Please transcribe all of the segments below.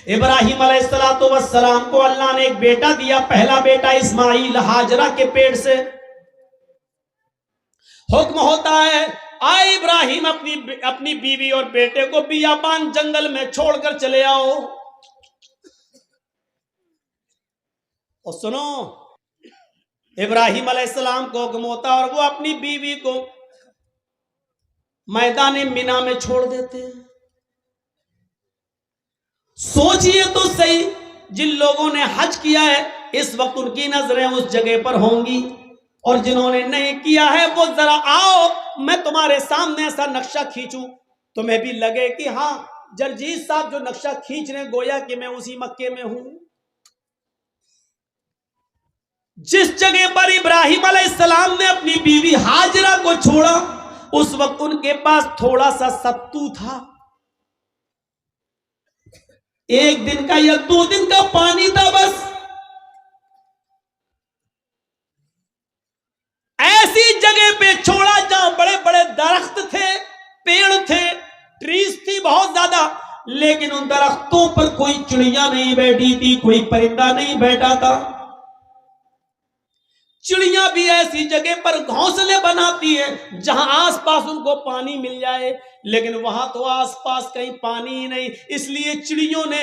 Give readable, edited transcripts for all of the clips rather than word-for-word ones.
ابراہیم علیہ السلام کو اللہ نے ایک بیٹا دیا، پہلا بیٹا اسماعیل ہاجرہ کے پیٹ سے۔ حکم ہوتا ہے آئے ابراہیم اپنی بیوی اور بیٹے کو بیابان جنگل میں چھوڑ کر چلے آؤ۔ اور سنو، ابراہیم علیہ السلام کو حکم ہوتا اور وہ اپنی بیوی کو میدان مینا میں چھوڑ دیتے ہیں۔ سوچئے تو صحیح، جن لوگوں نے حج کیا ہے اس وقت ان کی نظریں اس جگہ پر ہوں گی، اور جنہوں نے نہیں کیا ہے وہ ذرا آؤ، میں تمہارے سامنے ایسا نقشہ کھینچوں، تمہیں بھی لگے کہ ہاں جرجیت صاحب جو نقشہ کھینچ رہے ہیں گویا کہ میں اسی مکے میں ہوں۔ جس جگہ پر ابراہیم علیہ السلام نے اپنی بیوی ہاجرہ کو چھوڑا اس وقت ان کے پاس تھوڑا سا ستو تھا، ایک دن کا یا 2 دن کا پانی تھا بس۔ ایسی جگہ پہ چھوڑا جہاں بڑے بڑے درخت تھے، پیڑ تھے، ٹریز تھی بہت زیادہ، لیکن ان درختوں پر کوئی چڑیاں نہیں بیٹھی تھی، کوئی پرندہ نہیں بیٹھا تھا۔ چڑیاں بھی ایسی جگہ پر گھونسلے بناتی ہیں جہاں آس پاس ان کو پانی مل جائے، لیکن وہاں تو آس پاس کہیں پانی ہی نہیں، اس لیے چڑیوں نے،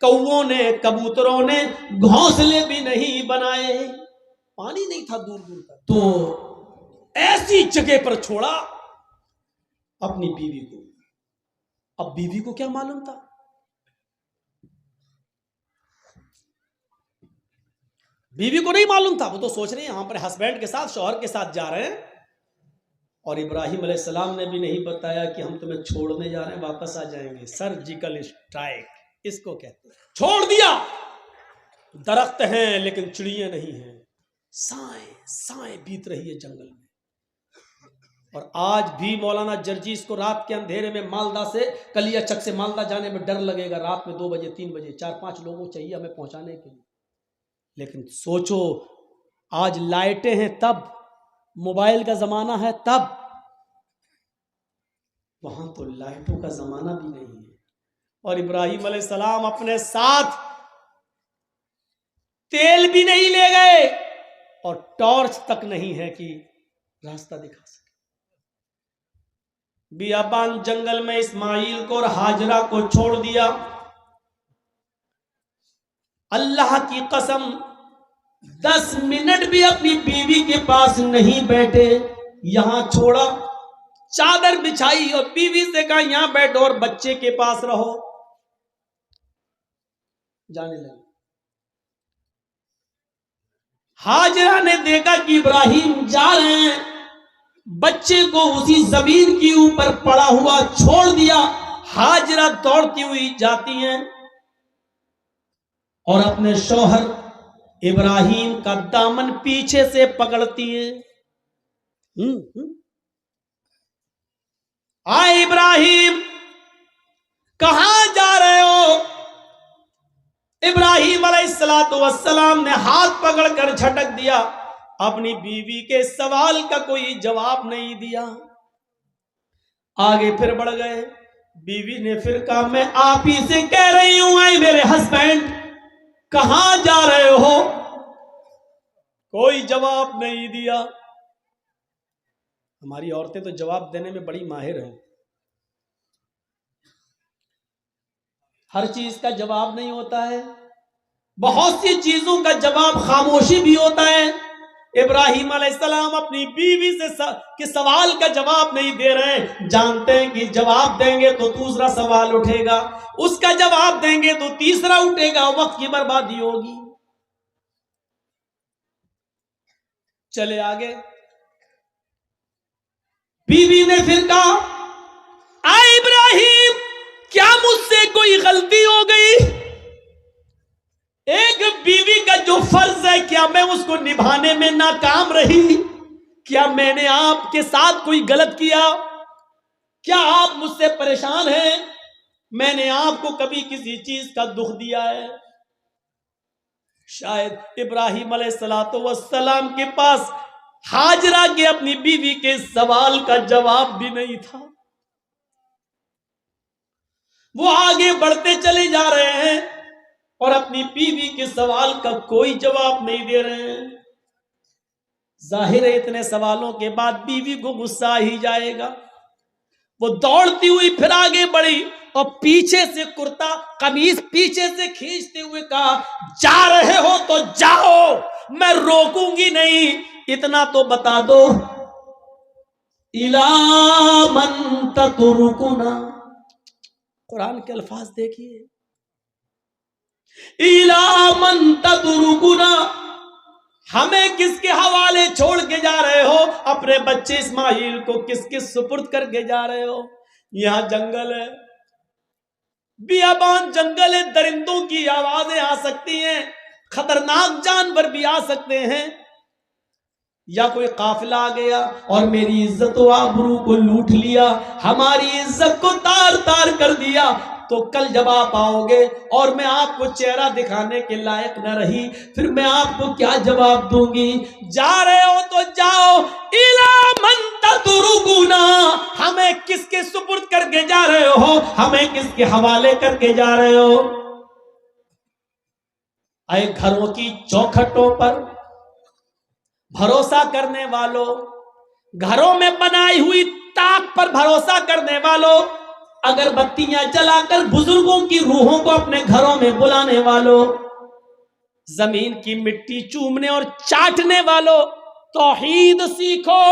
کووں نے، کبوتروں نے گھونسلے بھی نہیں بنائے، پانی نہیں تھا دور دور تک۔ تو ایسی جگہ پر چھوڑا اپنی بیوی کو۔ اب بیوی کو کیا معلوم تھا؟ بیوی کو نہیں معلوم تھا، وہ تو سوچ رہے ہیں یہاں پر ہسبینڈ کے ساتھ، شوہر کے ساتھ جا رہے ہیں، اور ابراہیم علیہ السلام نے بھی نہیں بتایا کہ ہم تمہیں چھوڑنے جا رہے ہیں، واپس آ جائیں گے۔ سرجیکل اسٹرائک اس کو کہتے ہیں۔ چھوڑ دیا، درخت ہیں لیکن چڑیاں نہیں ہیں، سائیں بیت رہی ہے جنگل میں۔ اور آج بھی مولانا جرجیس کو رات کے اندھیرے میں مالدہ سے، کلیا چک سے مالدہ جانے میں ڈر لگے گا، رات میں 2 بجے 3 بجے 4-5 لوگوں چاہیے ہمیں پہنچانے کے لیے۔ لیکن سوچو آج لائٹیں ہیں تب، موبائل کا زمانہ ہے تب، وہاں تو لائٹوں کا زمانہ بھی نہیں ہے۔ اور ابراہیم علیہ السلام اپنے ساتھ تیل بھی نہیں لے گئے اور ٹارچ تک نہیں ہے کہ راستہ دکھا سکے۔ بیابان جنگل میں اسماعیل کو اور ہاجرہ کو چھوڑ دیا۔ اللہ کی قسم 10 منٹ بھی اپنی بیوی کے پاس نہیں بیٹھے، یہاں چھوڑا، چادر بچھائی اور بیوی سے کہا یہاں بیٹھو اور بچے کے پاس رہو، جانے لگے۔ ہاجرہ نے دیکھا کہ ابراہیم جا رہے ہیں، بچے کو اسی زمین کے اوپر پڑا ہوا چھوڑ دیا۔ ہاجرہ دوڑتی ہوئی جاتی ہیں اور اپنے شوہر ابراہیم کا دامن پیچھے سے پکڑتی ہیں۔ آئے ابراہیم، کہاں جا رہے ہو؟ ابراہیم علیہ السلام نے ہاتھ پکڑ کر جھٹک دیا، اپنی بیوی کے سوال کا کوئی جواب نہیں دیا۔ آگے پھر بڑھ گئے، بیوی نے پھر کہا میں آپ ہی سے کہہ رہی ہوں، آئے میرے ہسبینڈ کہاں جا رہے ہو؟ کوئی جواب نہیں دیا۔ ہماری عورتیں تو جواب دینے میں بڑی ماہر ہیں، ہر چیز کا جواب نہیں ہوتا ہے، بہت سی چیزوں کا جواب خاموشی بھی ہوتا ہے۔ ابراہیم علیہ السلام اپنی بیوی سے کے سوال کا جواب نہیں دے رہے ہیں، جانتے ہیں کہ جواب دیں گے تو دوسرا سوال اٹھے گا، اس کا جواب دیں گے تو تیسرا اٹھے گا، وقت کی بربادی ہوگی۔ چلے آگے، بیوی نے پھر کہا اے ابراہیم کیا مجھ سے کوئی غلطی ہو گئی؟ ایک بیوی کا جو فرض ہے کیا میں اس کو نبھانے میں ناکام رہی؟ کیا میں نے آپ کے ساتھ کوئی غلط کیا؟ کیا آپ مجھ سے پریشان ہیں؟ میں نے آپ کو کبھی کسی چیز کا دکھ دیا ہے؟ شاید ابراہیم علیہ السلام کے پاس ہاجرہ کے اپنی بیوی کے سوال کا جواب بھی نہیں تھا۔ وہ آگے بڑھتے چلے جا رہے ہیں، اپنی بیوی کے سوال کا کوئی جواب نہیں دے رہے ہیں۔ ظاہر ہے اتنے سوالوں کے بعد بیوی کو غصہ ہی جائے گا، وہ دوڑتی ہوئی پھر آگے بڑھی اور پیچھے سے کرتا قمیض پیچھے سے کھینچتے ہوئے کہا جا رہے ہو تو جاؤ، میں روکوں گی نہیں، اتنا تو بتا دو اِلَىٰ مَن تَتْرُكُنَا۔ قرآن کے الفاظ دیکھیے، اِلَىٰ مَن تَتْرُكُنَا، ہمیں کس کے حوالے چھوڑ کے جا رہے ہو؟ اپنے بچے اسماعیل کو کس کے سپرد کر کے جا رہے ہو؟ یہاں جنگل ہے، بیابان جنگل ہے، درندوں کی آوازیں آ سکتی ہیں، خطرناک جانور بھی آ سکتے ہیں، یا کوئی قافلہ آ گیا اور میری عزت و آبرو کو لوٹ لیا، ہماری عزت کو تار تار کر دیا، تو کل جب آپ آؤ گے اور میں آپ کو چہرہ دکھانے کے لائق نہ رہی، پھر میں آپ کو کیا جواب دوں گی؟ جا رہے ہو تو جاؤ، اِلَىٰ مَن تَتْرُكُنَا، ہمیں کس کے سپرد کر کے جا رہے ہو؟ ہمیں کس کے حوالے کر کے جا رہے ہو؟ اے گھروں کی چوکھٹوں پر بھروسہ کرنے والوں، گھروں میں بنائی ہوئی طاق پر بھروسہ کرنے والوں، اگر بتیاں جلا کر بزرگوں کی روحوں کو اپنے گھروں میں بلانے والوں، زمین کی مٹی چومنے اور چاٹنے والوں، توحید سیکھو۔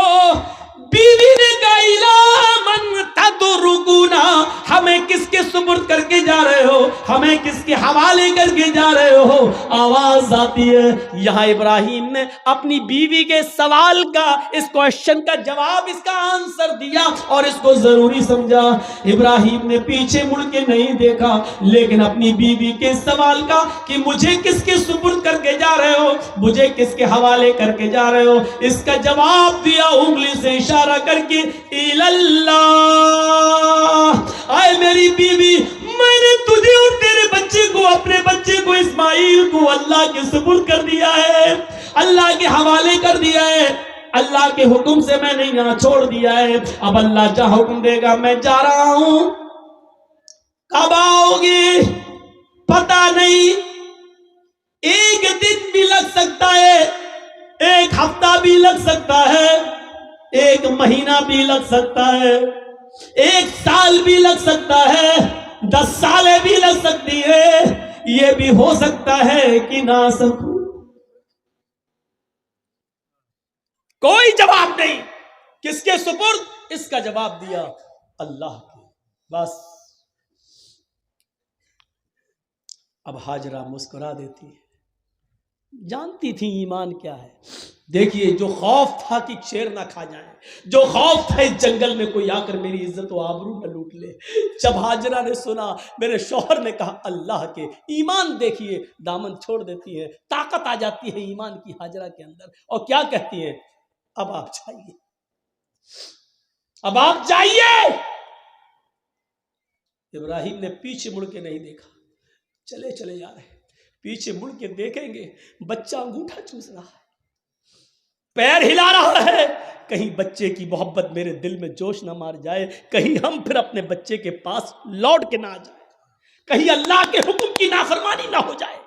بیوی نے کہا اِلَىٰ مَن تَتْرُكُنَا، ہمیں کس کے سپرد کر کے جا رہے ہو؟ ہمیں کس کے حوالے کر کے جا رہے ہو؟ آواز آتی ہے۔ یہاں ابراہیم نے اپنی بیوی کے سوال کا، اس کوشچن کا جواب، اس کا آنسر دیا اور اس کو ضروری سمجھا۔ ابراہیم نے پیچھے مڑ کے نہیں دیکھا، لیکن اپنی بیوی کے سوال کا کہ مجھے کس کے سپرد کر کے جا رہے ہو، مجھے کس کے حوالے کر کے جا رہے ہو، اس کا جواب دیا انگلی سے اشارہ کر کے اللہ۔ اے میری بیوی، میں نے تجھے اور تیرے بچے کو، اپنے بچے کو اسماعیل کو اللہ کے سپرد کر دیا ہے، اللہ کے حوالے کر دیا ہے، اللہ کے حکم سے میں نے یہاں چھوڑ دیا ہے، اب اللہ جہاں حکم دے گا میں جا رہا ہوں۔ کب آؤ گی پتہ نہیں، ایک دن بھی لگ سکتا ہے، ایک ہفتہ بھی لگ سکتا ہے، ایک مہینہ بھی لگ سکتا ہے، ایک سال بھی لگ سکتا ہے، 10 سالیں بھی لگ سکتی ہے، یہ بھی ہو سکتا ہے کہ نہ سکوں۔ کوئی جواب نہیں، کس کے سپرد؟ اس کا جواب دیا اللہ کے۔ بس اب ہاجرہ مسکرا دیتی ہے، جانتی تھی ایمان کیا ہے۔ دیکھیے، جو خوف تھا کہ شیر نہ کھا جائیں، جو خوف تھا اس جنگل میں کوئی آ کر میری عزت و آبرو نہ لوٹ لے، جب ہاجرہ نے سنا، میرے شوہر نے کہا اللہ کے، ایمان دیکھیے، دامن چھوڑ دیتی ہے، طاقت آ جاتی ہے ایمان کی ہاجرہ کے اندر، اور کیا کہتی ہیں؟ اب آپ جائیے، اب آپ جائیے۔ ابراہیم نے پیچھے مڑ کے نہیں دیکھا، چلے چلے جا رہے، پیچھے مڑ کے دیکھیں گے بچہ انگوٹھا چوس رہا ہے، پیر ہلا رہا ہے، کہیں بچے کی محبت میرے دل میں جوش نہ مار جائے، کہیں ہم پھر اپنے بچے کے پاس لوٹ کے نہ آ جائے، کہیں اللہ کے حکم کی نافرمانی نہ ہو جائے۔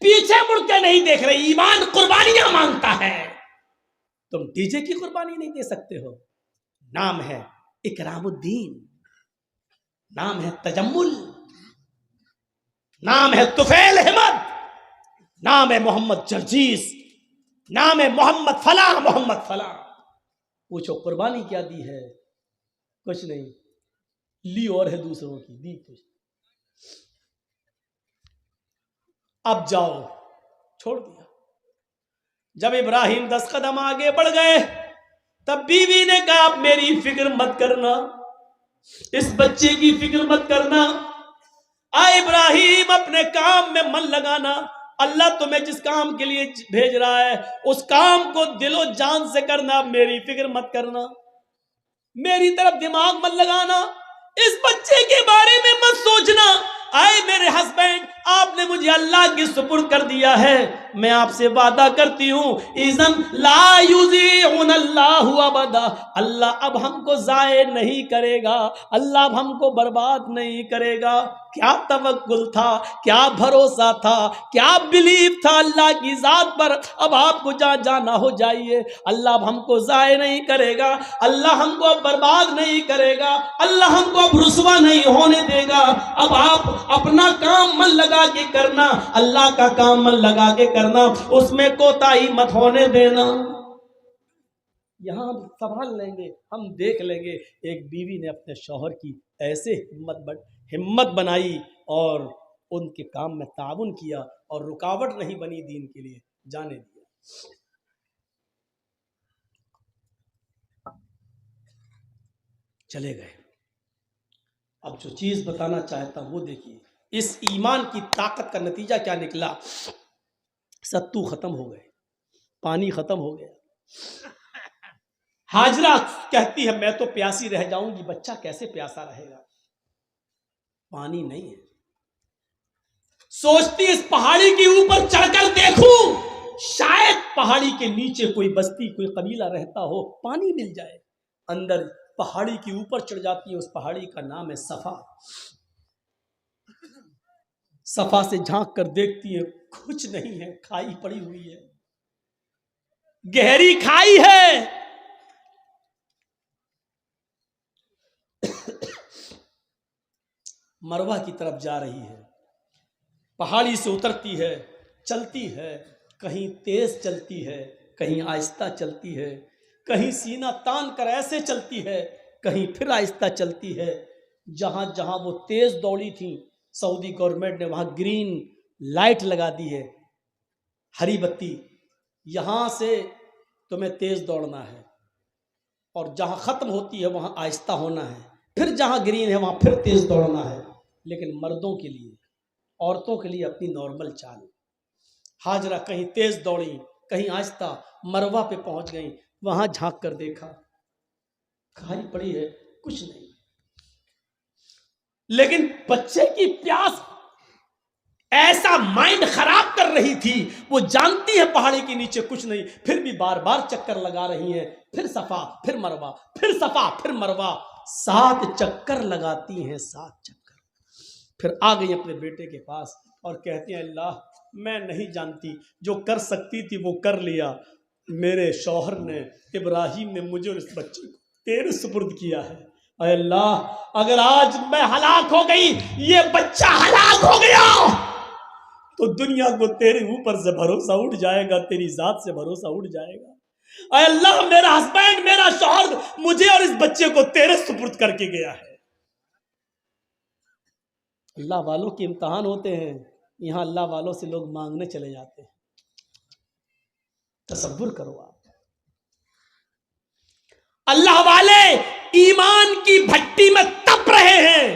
پیچھے مڑ کے نہیں دیکھ رہے، ایمان قربانیاں مانگتا ہے، تم ڈی جے کی قربانی نہیں دے سکتے ہو۔ نام ہے اکرام الدین، نام ہے تجمل، نام ہے طفیل احمد، نام ہے محمد جرجیس، نام ہے محمد فلاں محمد فلاں۔ پوچھو قربانی کیا دی ہے؟ کچھ نہیں، لی اور ہے دوسروں کی، دی کچھ۔ اب جاؤ، چھوڑ دیا۔ جب ابراہیم 10 قدم آگے بڑھ گئے، تب بیوی نے کہا اب میری فکر مت کرنا، اس بچے کی فکر مت کرنا، اے ابراہیم اپنے کام میں من لگانا، اللہ تمہیں جس کام کے لیے بھیج رہا ہے اس کام کو دل و جان سے کرنا، میری فکر مت کرنا، میری طرف دماغ مت لگانا، اس بچے کے بارے میں مت سوچنا۔ اے میرے ہسبینڈ، آپ نے نے مجھے اللہ کے سپرد کر دیا ہے، میں آپ سے وعدہ کرتی ہوں اذن لا یضیعن اللہ ابدا، اللہ اب ہم کو ضائع نہیں کرے گا، اللہ اب ہم کو برباد نہیں کرے گا۔ کیا توکل تھا، کیا بھروسہ تھا، کیا بلیف تھا اللہ کی ذات پر۔ اب آپ کو جہاں جانا ہو جائیے، اللہ اب ہم کو ضائع نہیں کرے گا، اللہ ہم کو اب برباد نہیں کرے گا، اللہ ہم کو اب رسوا نہیں ہونے دے گا۔ اب آپ اپنا کام من لگا کے کرنا، اللہ کا کام من لگا کے کرنا، اس میں کوتاہی مت ہونے دینا۔ یہاں ہم سنبھال لیں گے، ہم دیکھ لیں گے۔ ایک بیوی نے اپنے شوہر کی ایسے ہمت بنائی اور ان کے کام میں تعاون کیا اور رکاوٹ نہیں بنی دین کے لیے، جانے دیا۔ چلے گئے۔ اب جو چیز بتانا چاہتا ہوں وہ دیکھیے، اس ایمان کی طاقت کا نتیجہ کیا نکلا۔ ستو ختم ہو گئے، پانی ختم ہو گیا۔ ہاجرہ کہتی ہے میں تو پیاسی رہ جاؤں گی، بچہ کیسے پیاسا رہے گا، پانی نہیں ہے۔ سوچتی اس پہاڑی کے اوپر چڑھ کر دیکھوں، شاید پہاڑی کے نیچے کوئی بستی، کوئی قبیلہ رہتا ہو، پانی مل جائے۔ اندر پہاڑی کے اوپر چڑھ جاتی ہے، اس پہاڑی کا نام ہے صفا۔ صفا سے جھانک کر دیکھتی ہے، کچھ نہیں ہے، کھائی پڑی ہوئی ہے، گہری کھائی ہے۔ مروہ کی طرف جا رہی ہے، پہاڑی سے اترتی ہے، چلتی ہے، کہیں تیز چلتی ہے، کہیں آہستہ چلتی ہے، کہیں سینہ تان کر ایسے چلتی ہے، کہیں پھر آہستہ چلتی ہے۔ جہاں جہاں وہ تیز دوڑی تھی، سعودی گورنمنٹ نے وہاں گرین لائٹ لگا دی ہے، ہری بتی، یہاں سے تمہیں تیز دوڑنا ہے، اور جہاں ختم ہوتی ہے وہاں آہستہ ہونا ہے، پھر جہاں گرین ہے وہاں پھر تیز دوڑنا ہے۔ لیکن مردوں کے لیے، عورتوں کے لیے اپنی نارمل چال۔ ہاجرہ کہیں تیز دوڑی، کہیں آہستہ، مروہ پہ پہنچ گئیں، وہاں جھانک کر دیکھا، کھائی پڑی ہے، کچھ نہیں۔ لیکن بچے کی پیاس ایسا مائنڈ خراب کر رہی تھی، وہ جانتی ہے پہاڑی کے نیچے کچھ نہیں، پھر بھی بار بار چکر لگا رہی ہیں، پھر صفا پھر مروہ، پھر صفا پھر مروہ، 7 چکر لگاتی ہیں، 7 چکر۔ پھر آ گئی اپنے بیٹے کے پاس اور کہتی ہیں اللہ میں نہیں جانتی، جو کر سکتی تھی وہ کر لیا، میرے شوہر نے، ابراہیم نے مجھے اور اس بچے کو تیرے سپرد کیا ہے۔ اے اللہ اگر آج میں ہلاک ہو گئی، یہ بچہ ہلاک ہو گیا، تو دنیا کو تیرے اوپر سے بھروسہ اٹھ جائے گا، تیری ذات سے بھروسہ اٹھ جائے گا۔ اے اللہ میرا ہسبینڈ، میرا شوہر مجھے اور اس بچے کو تیرے سپرد کر کے گیا ہے۔ اللہ والوں کے امتحان ہوتے ہیں، یہاں اللہ والوں سے لوگ مانگنے چلے جاتے ہیں۔ تصور کرو آپ، اللہ والے ایمان کی بھٹی میں تپ رہے ہیں،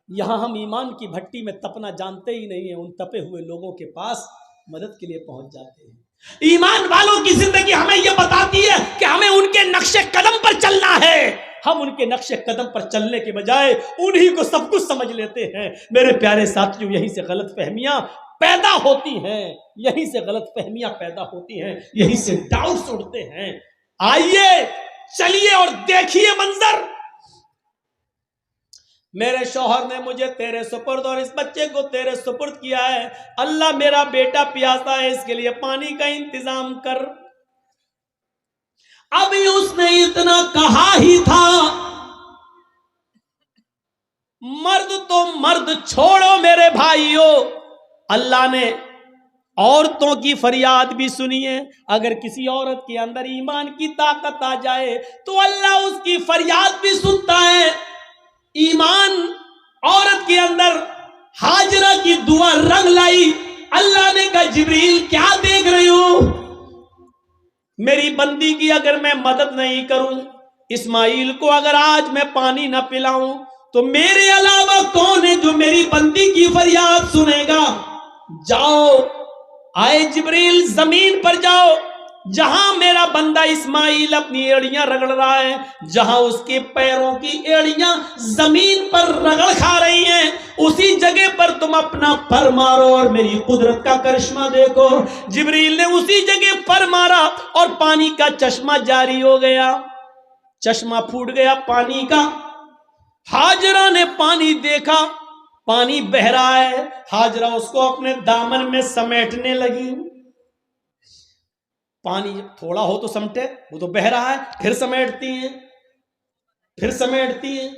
یہاں ہم ایمان کی بھٹی میں تپنا جانتے ہی نہیں ہیں، ان تپے ہوئے لوگوں کے پاس مدد کے لیے پہنچ جاتے ہیں۔ ایمان والوں کی زندگی ہمیں یہ بتاتی ہے کہ ہمیں ان کے نقش قدم پر چلنا ہے، ہم ان کے نقش قدم پر چلنے کے بجائے انہی کو سب کچھ سمجھ لیتے ہیں۔ میرے پیارے ساتھیوں، یہیں سے غلط فہمیاں پیدا ہوتی ہیں، یہیں سے غلط فہمیاں پیدا ہوتی ہیں، یہیں سے ڈاؤٹس اٹھتے ہیں۔ آئیے چلیے اور دیکھیے منظر، میرے شوہر نے مجھے تیرے سپرد اور اس بچے کو تیرے سپرد کیا ہے، اللہ میرا بیٹا پیاسا ہے، اس کے لیے پانی کا انتظام کر۔ ابھی اس نے اتنا کہا ہی تھا، مرد تو مرد چھوڑو میرے بھائیوں، اللہ نے عورتوں کی فریاد بھی سنی ہے۔ اگر کسی عورت کے اندر ایمان کی طاقت آ جائے تو اللہ اس کی فریاد بھی سنتا ہے۔ ایمان عورت کے اندر ہاجرہ کی دعا رنگ لائی، اللہ نے کہا جبریل کیا دیکھ رہی ہو، میری بندی کی اگر میں مدد نہیں کروں، اسماعیل کو اگر آج میں پانی نہ پلاؤں تو میرے علاوہ کون ہے جو میری بندی کی فریاد سنے گا؟ جاؤ، آئے جبریل زمین پر جاؤ، جہاں میرا بندہ اسماعیل اپنی ایڑیاں رگڑ رہا ہے، جہاں اس کے پیروں کی ایڑیاں زمین پر رگڑ کھا رہی ہیں، اسی جگہ پر تم اپنا پر مارو اور میری قدرت کا کرشمہ دیکھو۔ جبریل نے اسی جگہ پر مارا اور پانی کا چشمہ جاری ہو گیا، چشمہ پھوٹ گیا پانی کا۔ ہاجرہ نے پانی دیکھا، پانی بہہ رہا ہے، ہاجرہ اس کو اپنے دامن میں سمیٹنے لگی۔ پانی تھوڑا ہو تو سمٹے، وہ تو بہہ رہا ہے، پھر سمیٹتی ہیں، پھر سمیٹتی ہیں۔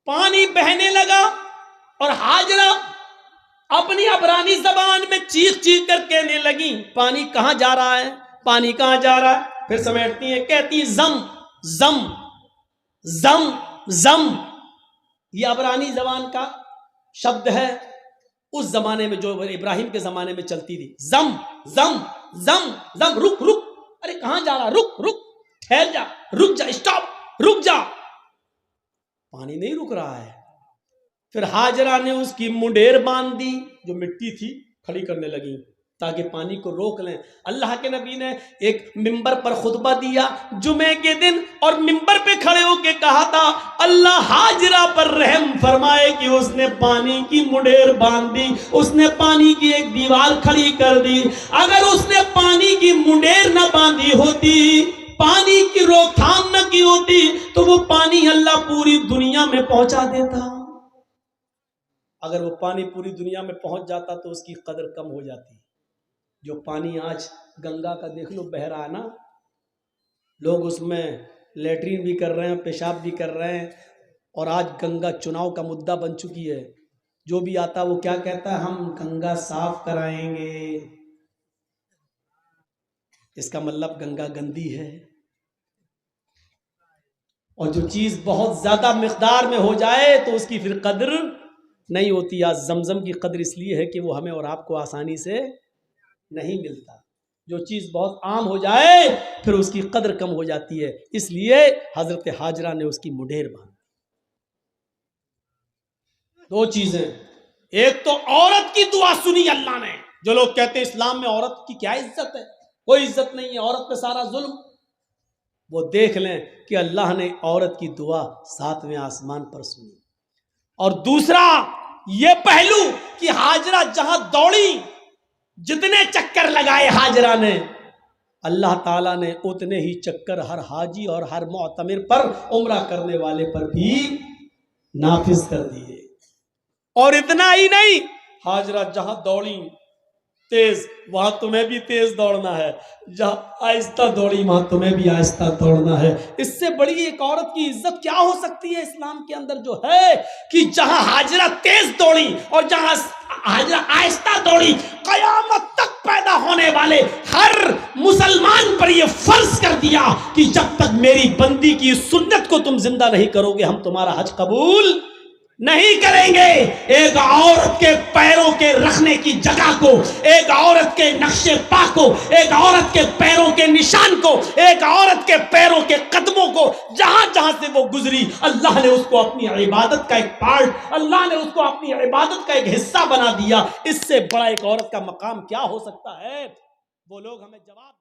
پانی بہنے لگا اور ہاجرہ اپنی عبرانی زبان میں چیخ چیخ کر کہنے لگی، پانی کہاں جا رہا ہے، پانی کہاں جا رہا ہے؟ پھر سمیٹتی ہیں، کہتی زم زم زم زم۔ یہ عبرانی زبان کا شبد ہے، اس زمانے میں جو ابراہیم کے زمانے میں چلتی تھی۔ زم زم زم زم، رک رک، ارے کہاں جا رہا، رک رک، ٹھہر جا، رک جا، اسٹاپ، رک جا۔ پانی نہیں رک رہا ہے۔ پھر ہاجرہ نے اس کی منڈیر باندھ دی، جو مٹی تھی کھڑی کرنے لگی تاکہ پانی کو روک لیں۔ اللہ کے نبی نے ایک ممبر پر خطبہ دیا جمعے کے دن، اور ممبر پہ کھڑے ہو کے کہا تھا، اللہ ہاجرہ پر رحم فرمائے کہ اس نے پانی کی منڈیر باندھ دی، اس نے پانی کی ایک دیوار کھڑی کر دی۔ اگر اس نے پانی کی منڈیر نہ باندھی ہوتی، پانی کی روک تھام نہ کی ہوتی، تو وہ پانی اللہ پوری دنیا میں پہنچا دیتا۔ اگر وہ پانی پوری دنیا میں پہنچ جاتا تو اس کی قدر کم ہو جاتی۔ جو پانی آج گنگا کا دیکھ لو بہہ رہا ہے نا، لوگ اس میں لیٹرین بھی کر رہے ہیں، پیشاب بھی کر رہے ہیں، اور آج گنگا چناؤ کا مدعا بن چکی ہے۔ جو بھی آتا وہ کیا کہتا ہے، ہم گنگا صاف کرائیں گے۔ اس کا مطلب گنگا گندی ہے۔ اور جو چیز بہت زیادہ مقدار میں ہو جائے تو اس کی پھر قدر نہیں ہوتی۔ آج زمزم کی قدر اس لیے ہے کہ وہ ہمیں اور آپ کو آسانی سے نہیں ملتا۔ جو چیز بہت عام ہو جائے پھر اس کی قدر کم ہو جاتی ہے، اس لیے حضرت ہاجرہ نے اس کی منڈیر باندھی۔ دو چیزیں، ایک تو عورت کی دعا سنی اللہ نے۔ جو لوگ کہتے ہیں اسلام میں عورت کی کیا عزت ہے، کوئی عزت نہیں ہے، عورت پہ سارا ظلم، وہ دیکھ لیں کہ اللہ نے عورت کی دعا 7ویں آسمان پر سنی۔ اور دوسرا یہ پہلو کہ ہاجرہ جہاں دوڑی، جتنے چکر لگائے ہاجرہ نے، اللہ تعالیٰ نے اتنے ہی چکر ہر حاجی اور ہر معتمر پر، عمرہ کرنے والے پر بھی نافذ کر دیے۔ اور اتنا ہی نہیں، ہاجرہ جہاں دوڑی تیز، وہاں تمہیں بھی تیز دوڑنا ہے، جہاں آہستہ دوڑی وہاں تمہیں بھی آہستہ دوڑنا ہے۔ اس سے بڑی ایک عورت کی عزت کیا ہو سکتی ہے اسلام کے اندر، جو ہے کہ جہاں ہاجرہ تیز دوڑی اور جہاں ہاجرہ آہستہ دوڑی، قیامت تک پیدا ہونے والے ہر مسلمان پر یہ فرض کر دیا کہ جب تک میری بندی کی سنت کو تم زندہ نہیں کرو گے ہم تمہارا حج قبول نہیں کریں گے۔ ایک عورت کے پیروں کے رکھنے کی جگہ کو، ایک عورت کے نقش پا کو، ایک عورت کے پیروں کے نشان کو، ایک عورت کے پیروں کے قدموں کو، جہاں جہاں سے وہ گزری، اللہ نے اس کو اپنی عبادت کا ایک پارٹ، اللہ نے اس کو اپنی عبادت کا ایک حصہ بنا دیا۔ اس سے بڑا ایک عورت کا مقام کیا ہو سکتا ہے؟ وہ لوگ ہمیں جواب